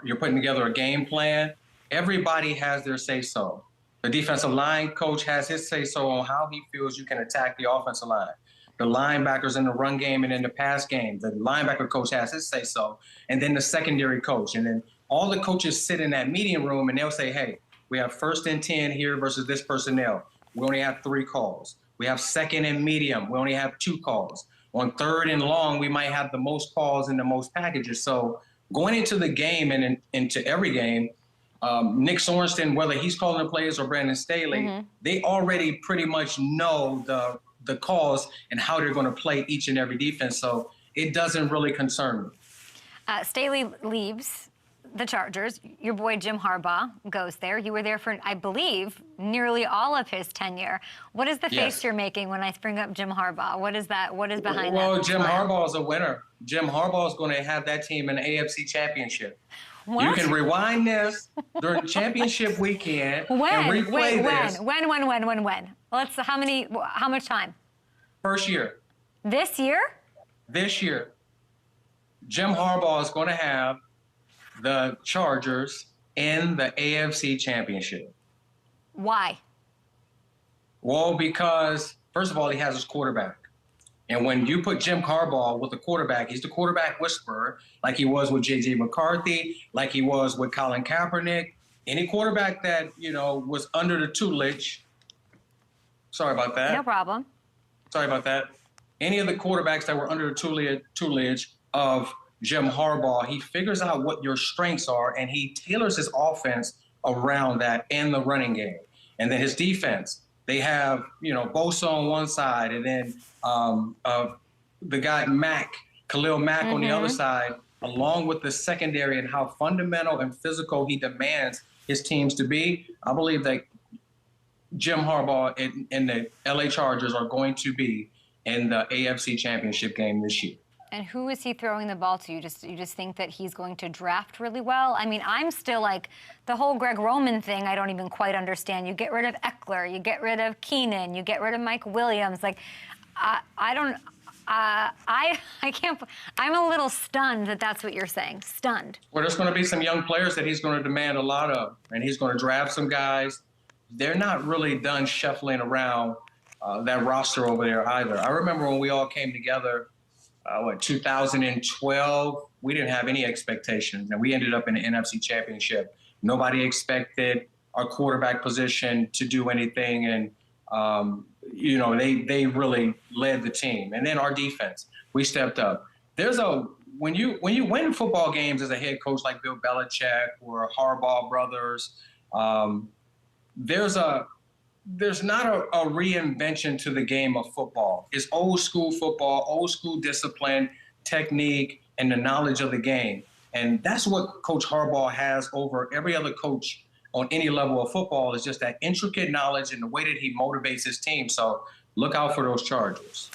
you're putting together a game plan, everybody has their say-so. The defensive line coach has his say-so on how he feels you can attack the offensive line. The linebackers in the run game and in the pass game, the linebacker coach has his say-so, and then the secondary coach. And then all the coaches sit in that meeting room and they'll say, hey, we have 1st and 10 here versus this personnel. We only have 3 calls. We have 2nd and medium. We only have 2 calls. On 3rd and long, we might have the most calls and the most packages. So going into the game and into every game, Nick Sorensen, whether he's calling the plays or Brandon Staley, they already pretty much know the calls and how they're going to play each and every defense. So it doesn't really concern me. Staley leaves the Chargers. Your boy Jim Harbaugh goes there. You were there for, I believe, nearly all of his tenure. What is the face you're making when I bring up Jim Harbaugh? What is that? What is behind that? Well, Jim Harbaugh is a winner. Jim Harbaugh is going to have that team in an AFC championship. What? You can rewind this during championship weekend and replay this. When? How much time? First year. This year? This year. Jim Harbaugh is going to have the Chargers in the AFC championship. Why? Well, because, first of all, he has his quarterback. And when you put Jim Harbaugh with the quarterback, he's the quarterback whisperer, like he was with J.J. McCarthy, like he was with Colin Kaepernick. Any quarterback that, was under the tutelage. Sorry about that. No problem. Sorry about that. Any of the quarterbacks that were under the tutelage of Jim Harbaugh, he figures out what your strengths are, and he tailors his offense around that and the running game. And then his defense, they have, Bosa on one side, and then the guy Khalil Mack on the other side, along with the secondary and how fundamental and physical he demands his teams to be. I believe that Jim Harbaugh and the LA Chargers are going to be in the AFC Championship game this year. And who is he throwing the ball to? You just think that he's going to draft really well? I mean, I'm still like, the whole Greg Roman thing, I don't even quite understand. You get rid of Eckler, you get rid of Keenan, you get rid of Mike Williams. Like, I can't, I'm a little stunned that that's what you're saying. Stunned. Well, there's going to be some young players that he's going to demand a lot of, and he's going to draft some guys. They're not really done shuffling around that roster over there either. I remember when we all came together, 2012, we didn't have any expectations, and we ended up in the NFC Championship. Nobody expected our quarterback position to do anything, and they really led the team. And then our defense, we stepped up. When you win football games as a head coach like Bill Belichick or Harbaugh brothers, there's not a reinvention to the game of football. It's old school football, old school discipline, technique, and the knowledge of the game. And that's what Coach Harbaugh has over every other coach on any level of football, is just that intricate knowledge and the way that he motivates his team. So look out for those Chargers.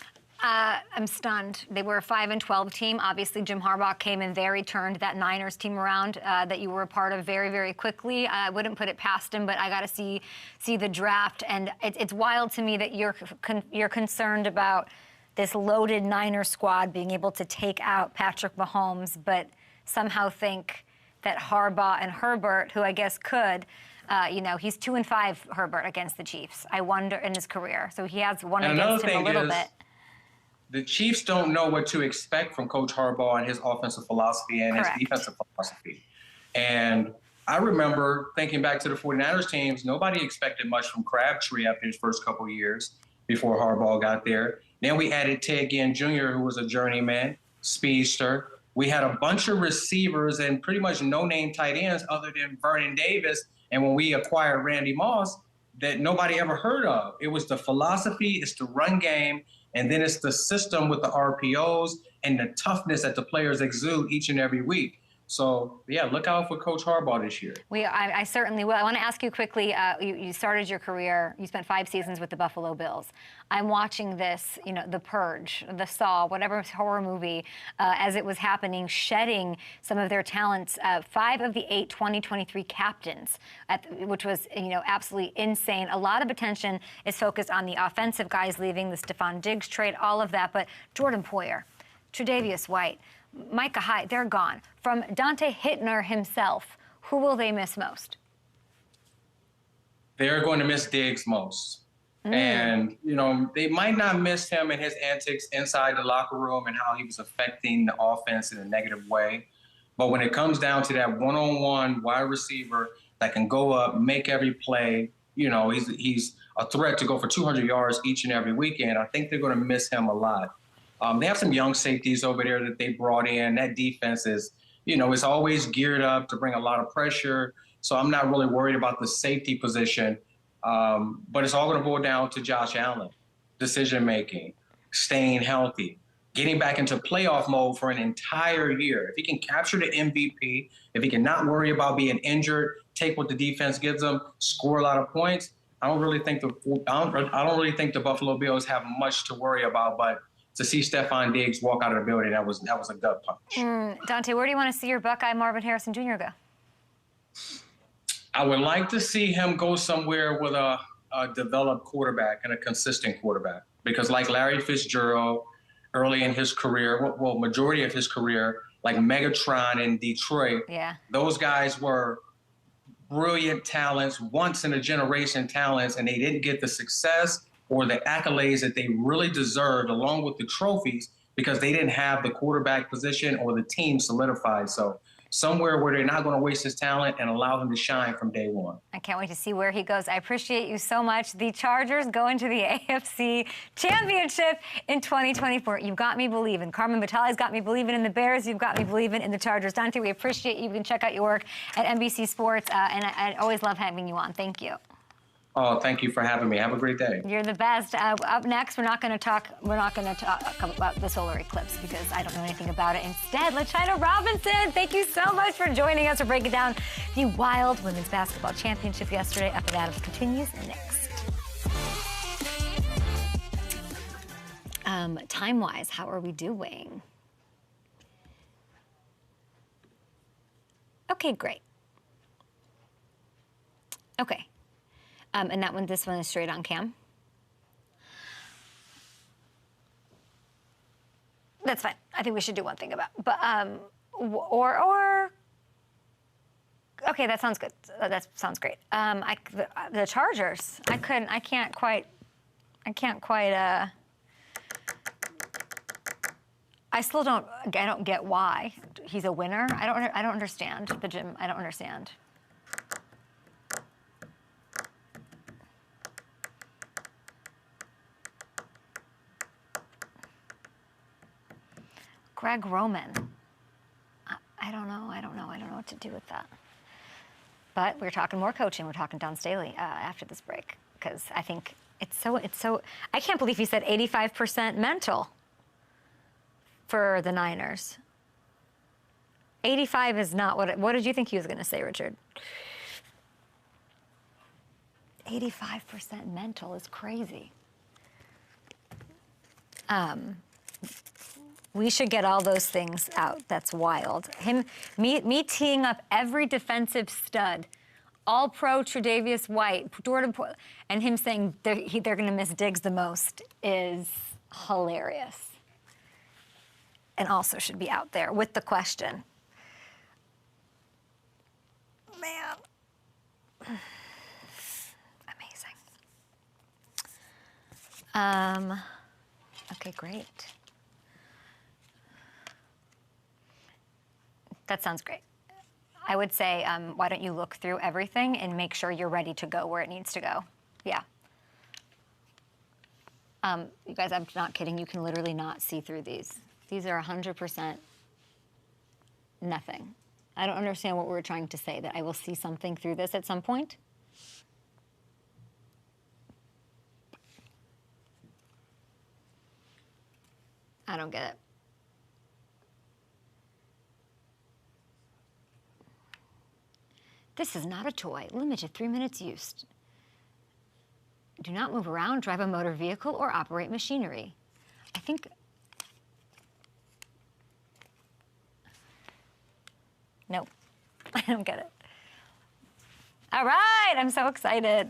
I'm stunned. They were a 5-12 team. Obviously, Jim Harbaugh came in there. He turned that Niners team around that you were a part of very, very quickly. I wouldn't put it past him, but I got to see the draft. And it's wild to me that you're concerned about this loaded Niner squad being able to take out Patrick Mahomes, but somehow think that Harbaugh and Herbert, who I guess could, He's 2-5, Herbert, against the Chiefs. I wonder in his career. So he has won And against another him a thing little is, bit. the Chiefs don't know what to expect from Coach Harbaugh and his offensive philosophy and Correct. his defensive philosophy. And I remember thinking back to the 49ers teams, nobody expected much from Crabtree after his first couple of years before Harbaugh got there. Then we added Ted Ginn Jr., who was a journeyman, speedster. We had a bunch of receivers and pretty much no-name tight ends other than Vernon Davis. And when we acquired Randy Moss, that nobody ever heard of. It was the philosophy, it's the run game, and then it's the system with the RPOs and the toughness that the players exude each and every week. So, yeah, look out for Coach Harbaugh this year. I certainly will. I want to ask you quickly, you started your career, you spent 5 seasons with the Buffalo Bills. I'm watching this, The Purge, The Saw, whatever horror movie, as it was happening, shedding some of their talents. 5 of the 8 2023 captains, which was, absolutely insane. A lot of attention is focused on the offensive guys leaving, the Stephon Diggs trade, all of that. But Jordan Poyer, Tre'Davious White, Micah Hyde, they're gone. From Donte Whitner himself, who will they miss most? They're going to miss Diggs most. And, they might not miss him and his antics inside the locker room and how he was affecting the offense in a negative way. But when it comes down to that one-on-one wide receiver that can go up, make every play, he's a threat to go for 200 yards each and every weekend. I think they're going to miss him a lot. They have some young safeties over there that they brought in. That defense is, it's always geared up to bring a lot of pressure. So I'm not really worried about the safety position. But it's all going to boil down to Josh Allen, decision-making, staying healthy, getting back into playoff mode for an entire year. If he can capture the MVP, if he can not worry about being injured, take what the defense gives him, score a lot of points, I don't really think the Buffalo Bills have much to worry about. But to see Stephon Diggs walk out of the building, that was a gut punch. Donte, where do you want to see your Buckeye Marvin Harrison Jr. go? I would like to see him go somewhere with a developed quarterback and a consistent quarterback. Because like Larry Fitzgerald early in his career, well, majority of his career, like Megatron in Detroit, those guys were brilliant talents, once-in-a-generation talents, and they didn't get the success or the accolades that they really deserved, along with the trophies, because they didn't have the quarterback position or the team solidified. So somewhere where they're not going to waste his talent and allow him to shine from day one. I can't wait to see where he goes. I appreciate you so much. The Chargers go into the AFC Championship in 2024. You've got me believing. Carmen Vitali's got me believing in the Bears. You've got me believing in the Chargers. Donte, we appreciate you. You can check out your work at NBC Sports, and I always love having you on. Thank you. Oh, thank you for having me. Have a great day. You're the best. Up next, we're not going to talk about the solar eclipse because I don't know anything about it. Instead, LaChina Robinson, thank you so much for joining us. We're breaking down the wild women's basketball championship yesterday. Up and Adams continues next. Time-wise, how are we doing? Okay, great. Okay. And this one is straight on cam. That's fine. I think we should do one thing okay, that sounds good. That sounds great. The Chargers, I can't quite, I still don't get why he's a winner. I don't understand the Jim. I don't understand. Greg Roman. I don't know. I don't know what to do with that. But we're talking more coaching. We're talking Don Staley after this break because I think it's so. I can't believe he said 85% mental for the Niners. 85 is not what did you think he was going to say, Richard? 85% mental is crazy. We should get all those things out. That's wild. Me teeing up every defensive stud, all-pro Tre'Davious White, and him saying they're going to miss Diggs the most is hilarious. And also should be out there with the question. Man. Okay, great. That sounds great. I would say, why don't you look through everything and make sure you're ready to go where it needs to go. Yeah. You guys, I'm not kidding. You can literally not see through these. These are 100% nothing. I don't understand what we're trying to say, that I will see something through this at some point. I don't get it. This is not a toy. Limited 3 minutes used. Do not move around, drive a motor vehicle, or operate machinery. I think... Nope. I don't get it. All right, I'm so excited.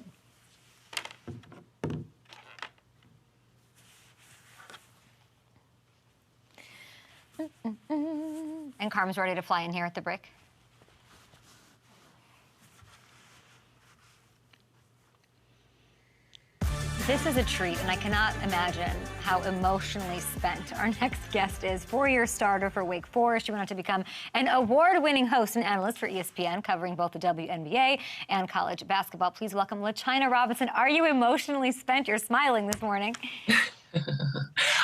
And Carmen's ready to fly in here at the brick. This is a treat, and I cannot imagine how emotionally spent our next guest is. 4-year starter for Wake Forest. She went on to become an award-winning host and analyst for ESPN, covering both the WNBA and college basketball. Please welcome LaChina Robinson. Are you emotionally spent? You're smiling this morning.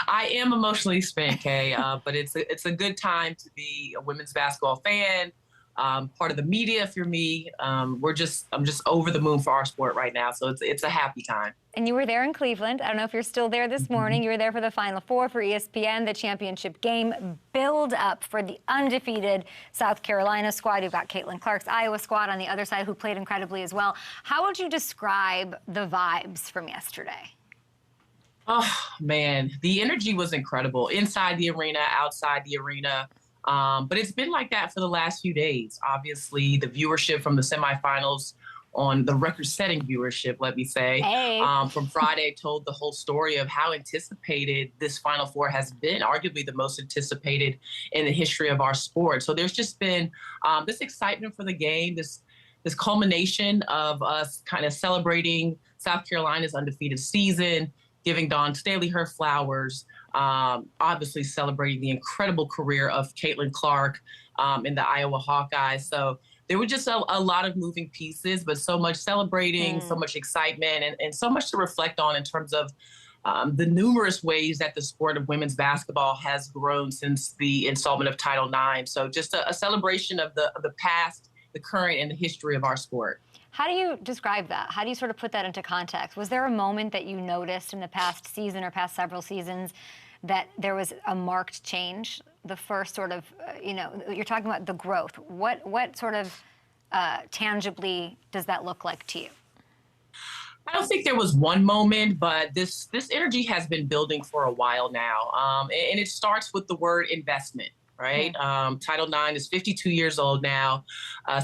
I am emotionally spent, Kay, but it's a good time to be a women's basketball fan. Part of the media for me. I'm just over the moon for our sport right now, so it's a happy time. And you were there in Cleveland. I don't know if you're still there this morning. You were there for the Final Four for ESPN, the championship game build up for the undefeated South Carolina squad. You've got Caitlin Clark's Iowa squad on the other side, who played incredibly as well. How would you describe the vibes from yesterday? Oh man, the energy was incredible inside the arena, outside the arena. But it's been like that for the last few days. Obviously, the viewership from the semifinals, on the record-setting viewership, let me say, from Friday told the whole story of how anticipated this Final Four has been, arguably the most anticipated in the history of our sport. So there's just been this excitement for the game, this culmination of us kind of celebrating South Carolina's undefeated season, giving Dawn Staley her flowers, obviously celebrating the incredible career of Caitlin Clark in the Iowa Hawkeyes. So there were just a lot of moving pieces, but so much celebrating, so much excitement, and so much to reflect on in terms of the numerous ways that the sport of women's basketball has grown since the installment of Title IX. So just a celebration of the past, the current, and the history of our sport. How do you describe that? How do you sort of put that into context? Was there a moment that you noticed in the past season or past several seasons that there was a marked change? The first sort of, you're talking about the growth. What sort of tangibly does that look like to you? I don't think there was one moment, but this energy has been building for a while now. And it starts with the word investment. Right? Title IX is 52 years old now.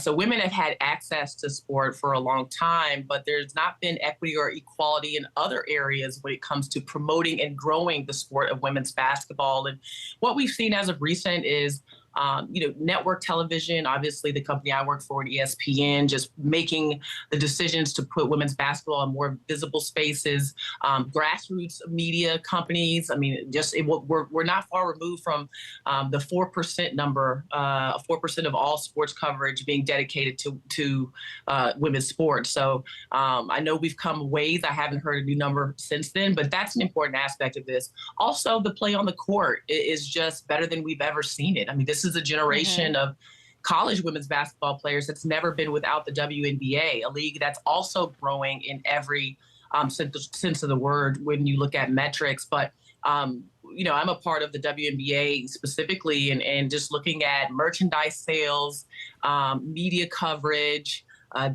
So women have had access to sport for a long time, but there's not been equity or equality in other areas when it comes to promoting and growing the sport of women's basketball. And what we've seen as of recent is network television, obviously the company I work for at ESPN, just making the decisions to put women's basketball in more visible spaces, grassroots media companies. I mean, we're not far removed from the 4% number, 4% of all sports coverage being dedicated to women's sports. So I know we've come a ways. I haven't heard a new number since then, but that's an important aspect of this. Also, the play on the court is just better than we've ever seen it. I mean, this is a generation of college women's basketball players that's never been without the WNBA, a league that's also growing in every sense of the word when you look at metrics. But, I'm a part of the WNBA specifically, and just looking at merchandise sales, media coverage,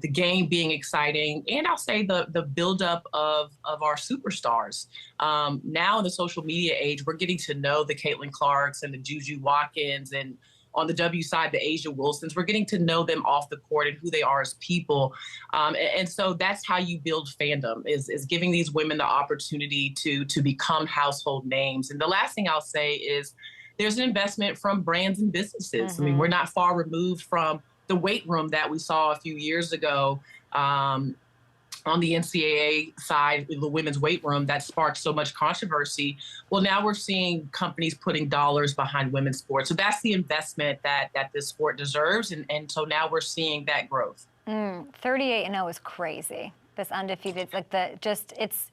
the game being exciting, and I'll say the buildup of our superstars. Now in the social media age, we're getting to know the Caitlin Clarks and the Juju Watkins, and on the W side, the Asia Wilsons. We're getting to know them off the court and who they are as people. And so that's how you build fandom, is giving these women the opportunity to become household names. And the last thing I'll say is there's an investment from brands and businesses. I mean, we're not far removed from the weight room that we saw a few years ago on the NCAA side, the women's weight room, that sparked so much controversy. Well, now we're seeing companies putting dollars behind women's sports. So that's the investment that this sport deserves. And so now we're seeing that growth. 38-0 is crazy. This undefeated, it's like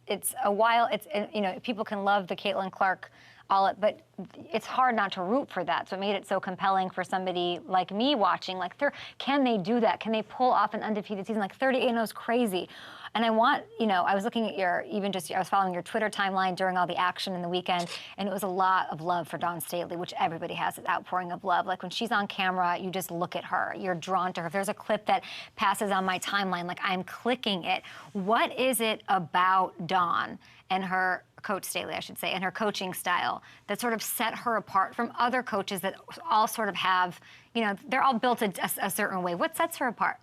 it's a while. It's, you know, people can love the Caitlin Clark, but it's hard not to root for that. So it made it so compelling for somebody like me watching. Like, can they do that? Can they pull off an undefeated season? Like 38-0 is crazy. And I want, you know, I was looking at I was following your Twitter timeline during all the action in the weekend, and it was a lot of love for Dawn Staley, which everybody has this outpouring of love. Like when she's on camera, you just look at her, you're drawn to her. If there's a clip that passes on my timeline, like I'm clicking it. What is it about Dawn and her Coach Staley, I should say, and her coaching style that sort of set her apart from other coaches that all sort of have, you know, they're all built a certain way? What sets her apart?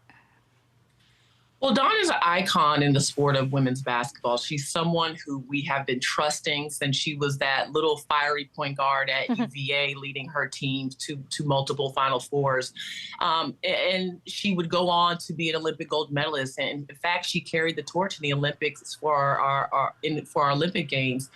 Well, Dawn is an icon in the sport of women's basketball. She's someone who we have been trusting since she was that little fiery point guard at UVA, leading her team to multiple Final Fours. And she would go on to be an Olympic gold medalist. And in fact, she carried the torch in the Olympics for our Olympic Games.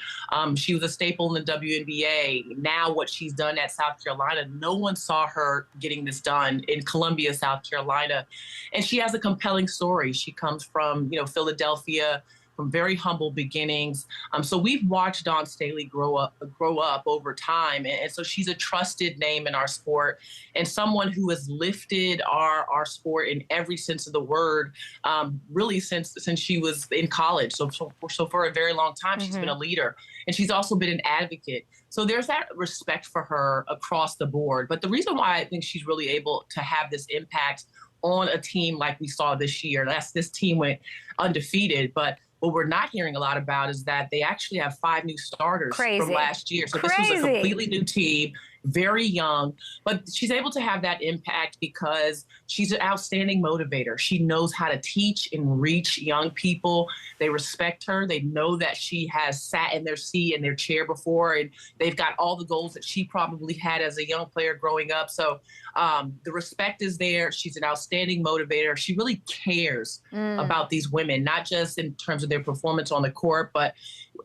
She was a staple in the WNBA. Now what she's done at South Carolina, no one saw her getting this done in Columbia, South Carolina. And she has a compelling story. She comes from, you know, Philadelphia, from very humble beginnings. So we've watched Dawn Staley grow up over time. And so she's a trusted name in our sport and someone who has lifted our sport in every sense of the word, really since she was in college. So for a very long time, she's been a leader. And she's also been an advocate. So there's that respect for her across the board. But the reason why I think she's really able to have this impact on a team like we saw this year, this team went undefeated, but what we're not hearing a lot about is that they actually have 5 new starters from last year. So this was a completely new team, very young, but she's able to have that impact because she's an outstanding motivator. She knows how to teach and reach young people. They respect her. They know that she has sat in their seat in their chair before, and they've got all the goals that she probably had as a young player growing up. So the respect is there. She's an outstanding motivator. She really cares about these women, not just in terms of their performance on the court, but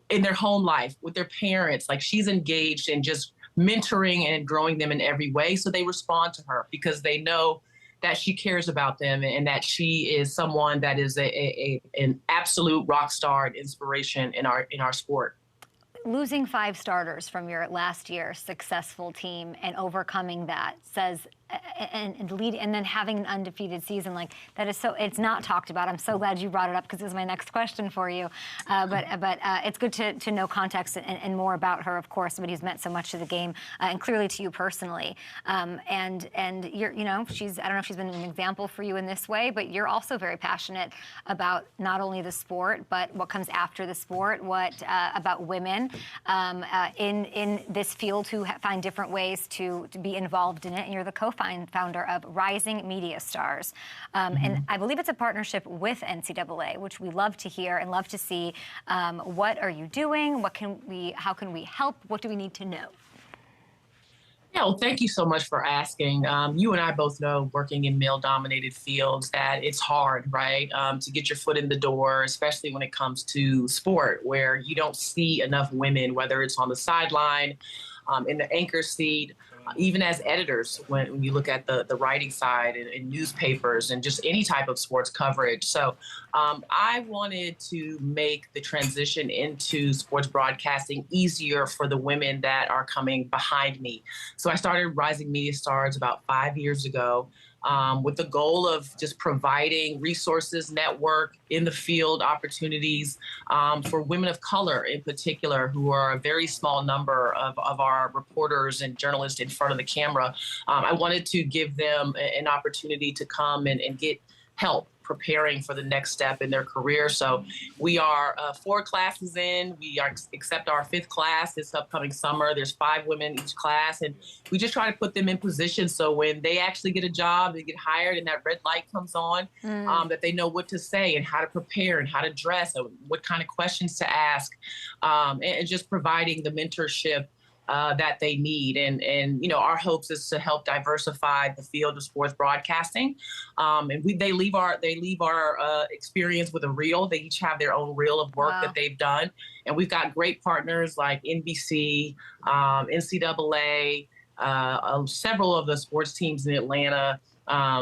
in their home life with their parents. Like, she's engaged in just mentoring and growing them in every way. So they respond to her because they know that she cares about them and that she is someone that is an absolute rock star and inspiration in our sport. Losing 5 starters from your last year's successful team and overcoming that says, and then having an undefeated season, like that is so, it's not talked about. I'm so glad you brought it up because it was my next question for you. But it's good to know context and more about her, of course, somebody who's meant so much to the game and clearly to you personally. And you're, you know, I don't know if she's been an example for you in this way, but you're also very passionate about not only the sport, but what comes after the sport, about women in this field who find different ways to be involved in it. And you're the co-founder of Rising Media Stars. And I believe it's a partnership with NCAA, which we love to hear and love to see. What are you doing? How can we help? What do we need to know? Yeah, well, thank you so much for asking. You and I both know, working in male-dominated fields, that it's hard, right, to get your foot in the door, especially when it comes to sport, where you don't see enough women, whether it's on the sideline, in the anchor seat, even as editors, when you look at the writing side in newspapers and just any type of sports coverage. So I wanted to make the transition into sports broadcasting easier for the women that are coming behind me. So I started Rising Media Stars about 5 years ago. With the goal of just providing resources, network, in the field opportunities for women of color in particular, who are a very small number of our reporters and journalists in front of the camera. I wanted to give them an opportunity to come and get help preparing for the next step in their career. So we are 4 classes in. We accept our 5th class this upcoming summer. There's 5 women in each class, and we just try to put them in position so when they actually get a job, they get hired, and that red light comes on, that they know what to say and how to prepare and how to dress and what kind of questions to ask, and just providing the mentorship that they need. And you know, our hopes is to help diversify the field of sports broadcasting. And they leave our experience with a reel. They each have their own reel of work that they've done. And we've got great partners like NBC, NCAA, several of the sports teams in Atlanta.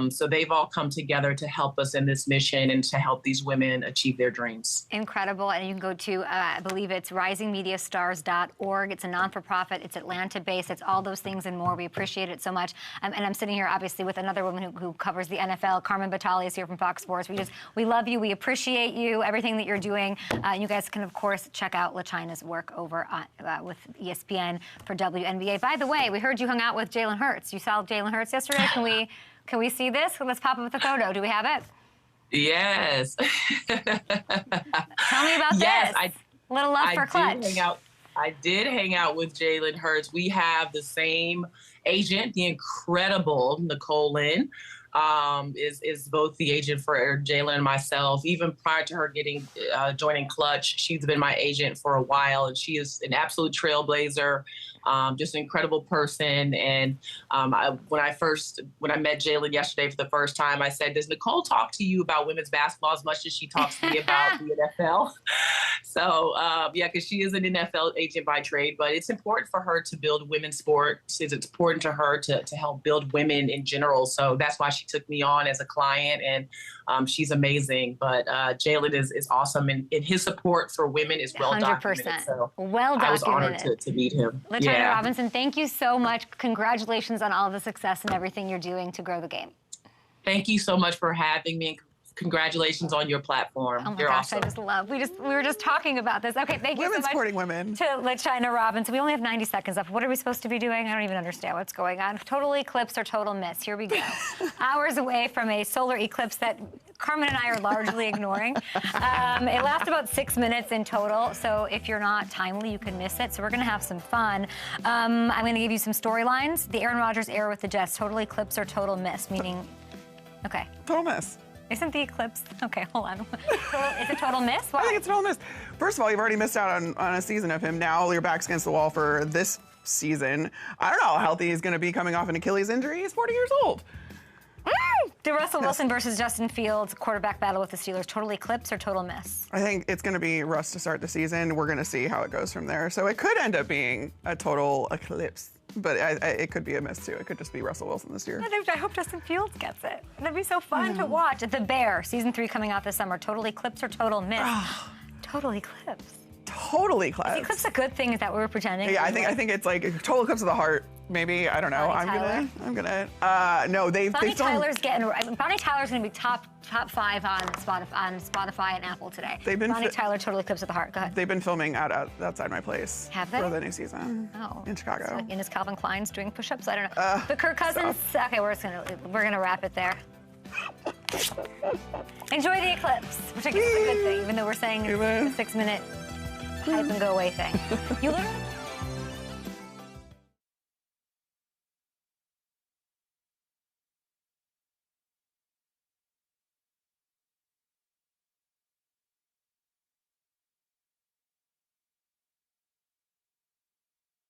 So they've all come together to help us in this mission and to help these women achieve their dreams. Incredible. And you can go to, I believe it's risingmediastars.org. It's a non-for-profit. It's Atlanta-based. It's all those things and more. We appreciate it so much. And I'm sitting here, obviously, with another woman who covers the NFL. Carmen Vitali is here from Fox Sports. We love you. We appreciate you, everything that you're doing. You guys can, of course, check out LaChina's work over with ESPN for WNBA. By the way, we heard you hung out with Jalen Hurts. You saw Jalen Hurts yesterday. Can we see this? Let's pop up with the photo. Do we have it? Yes. Tell me about this. A little love for Clutch. I did hang out with Jalen Hurts. We have the same agent, the incredible Nicole Lynn, is both the agent for Jalen and myself. Even prior to her joining Clutch, she's been my agent for a while, and she is an absolute trailblazer. Just an incredible person. And when I met Jalen yesterday for the first time, I said, does Nicole talk to you about women's basketball as much as she talks to me about the NFL? So, yeah, because she is an NFL agent by trade, but it's important for her to build women's sports. It's important to her to help build women in general. So that's why she took me on as a client, and she's amazing. But Jalen is awesome, and his support for women is well documented. 100%. So well documented. I was honored to meet him. LaChina Robinson, thank you so much. Congratulations on all of the success and everything you're doing to grow the game. Thank you so much for having me. Congratulations on your platform. Oh my You're gosh, awesome. I just love. We were just talking about this. Okay, thank you so much. Supporting women. To LaChina Robinson. We only have 90 seconds left. What are we supposed to be doing? I don't even understand what's going on. Total eclipse or total miss? Here we go. Hours away from a solar eclipse that Carmen and I are largely ignoring. It lasts about 6 minutes in total, so if you're not timely, you can miss it. So we're going to have some fun. I'm going to give you some storylines. The Aaron Rodgers era with the Jets. Total eclipse or total miss? Meaning, okay. Total miss. Isn't the eclipse? Okay, hold on. Is it total miss? Why? I think it's total miss. First of all, you've already missed out on a season of him. Now your back's against the wall for this season. I don't know how healthy he's going to be coming off an Achilles injury. He's 40 years old. The Russell Wilson versus Justin Fields quarterback battle with the Steelers. Total eclipse or total miss? I think it's going to be Russ to start the season. We're going to see how it goes from there. So it could end up being a total eclipse. But it could be a miss, too. It could just be Russell Wilson this year. I hope Justin Fields gets it. That'd be so fun to watch. The Bear, season 3 coming out this summer. Total eclipse or total miss? Total eclipse. Total eclipse. Is eclipse a good thing? Is that what we're pretending? Yeah, I think it's like a total eclipse of the heart. Maybe, I don't know. I'm gonna. No, Bonnie Tyler's gonna be top 5 on Spotify and Apple today. Bonnie Tyler, total eclipse of the heart. Go ahead. They've been filming outside my place. Have they? For the new season. Oh. In Chicago. So Ines Calvin Klein's doing push-ups. I don't know. But Kirk Cousins. Okay, we're gonna wrap it there. Enjoy the eclipse, which I guess is a good thing, even though we're saying it's a 6-minute hype and go away thing. You learn.